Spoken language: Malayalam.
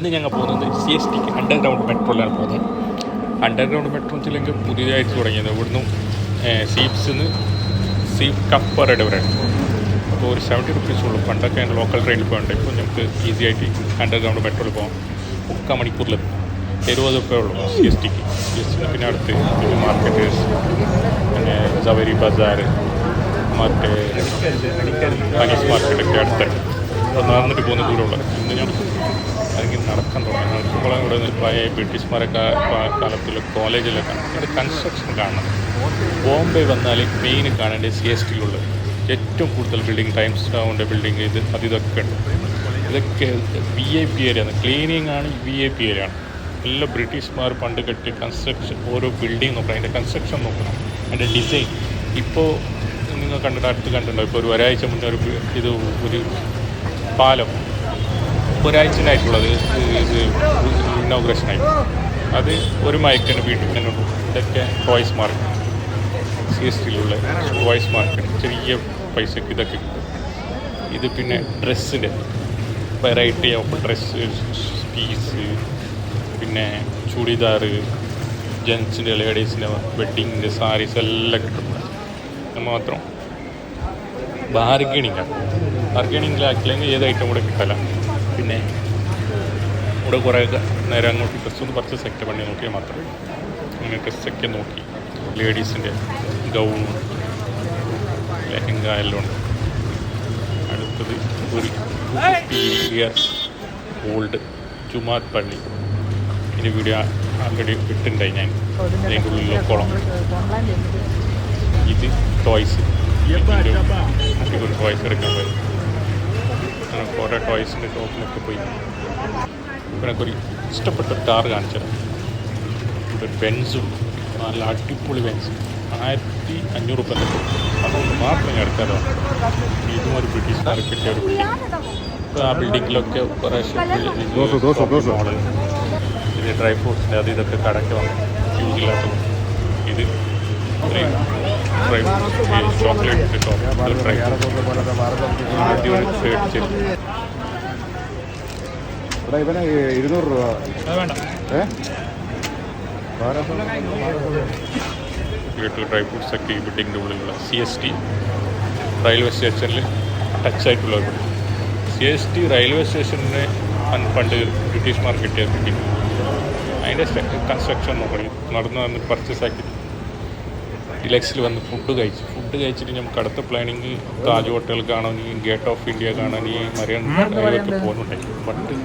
ഇന്ന് ഞങ്ങൾ പോകുന്നത് CST അണ്ടർഗ്രൗണ്ട് മെട്രോയിലാണ് പോകുന്നത്. അണ്ടർഗ്രൗണ്ട് മെട്രോ വെച്ചില്ലെങ്കിൽ പുതിയതായിട്ട് തുടങ്ങിയത്. ഇവിടുന്ന് സീപ്പ് കപ്പറയുടെ വരെ അപ്പോൾ ഒരു 70 റുപ്പീസ് ഉള്ളൂ. പണ്ടൊക്കെ ലോക്കൽ ട്രെയിനിൽ പോകണ്ട. ഇപ്പോൾ നമുക്ക് ഈസി ആയിട്ട് അണ്ടർഗ്രൗണ്ട് മെട്രോയിൽ പോകാം. 3 മണിക്കൂറിലെത്തും. 70 രൂപ ഉള്ളൂ CSTക്ക്. പിന്നെ അടുത്ത് മാർക്കറ്റ്, പിന്നെ സവരി ബസാർ, മറ്റേ പനീസ് മാർക്കറ്റൊക്കെ അടുത്തുണ്ട്. അപ്പോൾ നടന്നിട്ട് പോകുന്ന ദൂരമുള്ള ഇന്ന് ഞാൻ അല്ലെങ്കിൽ നടക്കാൻ തുടങ്ങി. നടക്കുമ്പോൾ ഇവിടെ പഴയ ബ്രിട്ടീഷ്മാരൊക്കെ കാലത്തിൽ കോളേജിലൊക്കെ ഇവിടെ കൺസ്ട്രക്ഷൻ കാണണം. ബോംബെ വന്നാൽ മെയിൻ കാണേണ്ടത് CSTയിലുള്ള ഏറ്റവും കൂടുതൽ ബിൽഡിങ്, ടൈംസ് ടൗണിൻ്റെ ബിൽഡിങ്, ഇതൊക്കെ ഉണ്ട്. ഇതൊക്കെ VIP ഏരിയയാണ്. ക്ലീനിങ് ആണ് VIP ഏരിയയാണ്. എല്ലാം ബ്രിട്ടീഷ്മാർ പണ്ട് കെട്ടി കൺസ്ട്രക്ഷൻ, ഓരോ ബിൽഡിങ് നോക്കണം, അതിൻ്റെ കൺസ്ട്രക്ഷൻ നോക്കണം, അതിൻ്റെ ഡിസൈൻ. ഇപ്പോൾ നിങ്ങൾ അടുത്ത് കണ്ടിട്ടുണ്ടോ? ഇപ്പോൾ ഒരാഴ്ച മുന്നേ ഒരു പാലം ഒരാഴ്ചനായിട്ടുള്ളത് ഇത് ഇനോഗ്രേഷനായി. അത് ഒരു മയക്കിന് വീട്ടിൽ തന്നെ ഉണ്ട്. ഇതൊക്കെ ടോയ്സ് മാർക്കറ്റ്, CSTയിലുള്ള ടോയ്സ് മാർക്കറ്റ്. ചെറിയ പൈസക്ക് ഇതൊക്കെ കിട്ടും. ഇത് പിന്നെ ഡ്രസ്സിൻ്റെ വെറൈറ്റി ഓഫ് ഡ്രസ്സ്, പീസ്, പിന്നെ ചുടിദാർ, ജെൻസിൻ്റെ, ലേഡീസിൻ്റെ, വെഡ്ഡിങ്ങിൻ്റെ സാരീസ് എല്ലാം കിട്ടും. മാത്രം ബാർഗനിങ്ങിലാക്കില്ലെങ്കിൽ ഏത് ഐറ്റം കൂടെ കിട്ടില്ല. പിന്നെ ഇവിടെ കുറേ നേരം അങ്ങോട്ട് ഡ്രസ്സൊന്ന് പർച്ചേസ് ആക്കിയ പണി നോക്കിയാൽ മാത്രമേ. അങ്ങനെ ഡ്രസ്സൊക്കെ നോക്കി ലേഡീസിൻ്റെ ഗൗൺ, ലെഹങ്ക എല്ലാം ഉണ്ട്. അടുത്തത് ഒരു 50 ഇയേഴ്സ് ഓൾഡ് ജുമാത്ത് പള്ളി. ഇതിൻ്റെ വീഡിയോ ആൾറെഡി ഇട്ടുണ്ടായി ഞാൻ. അതിൻ്റെ ഉള്ളിലുള്ള കുളം. ഇത് ടോയ്സ്, അടിപൊളി ടോയ്സ് എടുക്കാൻ പോയി. അങ്ങനെ കുറേ ടോയ്സിൻ്റെ ഷോപ്പിലൊക്കെ പോയി. പിന്നെ ഒരു ഇഷ്ടപ്പെട്ട കാർ കാണിച്ചത്. ഇവിടെ ഒരു ബെൻസും, നല്ല അടിപൊളി ബെൻസ്, 1500 രൂപ. അതുകൊണ്ട് മാത്രം ഞാൻ എടുക്കാറാണ്. ഇതും ഒരു ബ്രിട്ടീഷ്മാർ കിട്ടിയ ഒരു ബിൽഡിംഗ്. ആ ബിൽഡിങ്ങിലൊക്കെ കുറേ മോഡൽ, ഇത് ഡ്രൈ ഫ്രൂട്ട്സിൻ്റെ ഇതൊക്കെ കടയ്ക്ക് വന്നു യൂസില്ലാത്തത്. ഇത് dry fruits, chocolate top, dry ഇവന് 200 രൂപ വേണ്ട. ഡ്രൈ ഫ്രൂട്ട്സ് ഒക്കെ ഈ ബിൽഡിങ്ങിൻ്റെ ഉള്ളിലുള്ള CST റെയിൽവേ സ്റ്റേഷനിൽ ടച്ചായിട്ടുള്ള ഒരു ബിൽഡിംഗ്. CST റെയിൽവേ സ്റ്റേഷനിന് പണ്ട് ബ്രിട്ടീഷ്മാർ കിട്ടിയ ബിൽഡിംഗ്. അതിൻ്റെ കൺസ്ട്രക്ഷൻ നോക്കി നടന്ന് പർച്ചേസ് ആക്കി ഡിലക്സിൽ വന്ന് ഫുഡ് കഴിച്ചിട്ട് നമുക്ക് അടുത്ത പ്ലാനിങ് താജ് ഹോട്ടൽ കാണാൻ, ഗേറ്റ് ഓഫ് ഇന്ത്യ കാണാൻ, മരിയൻ ഡ്രൈവൊക്കെ പോകുന്നുണ്ടായി. ബട്ട്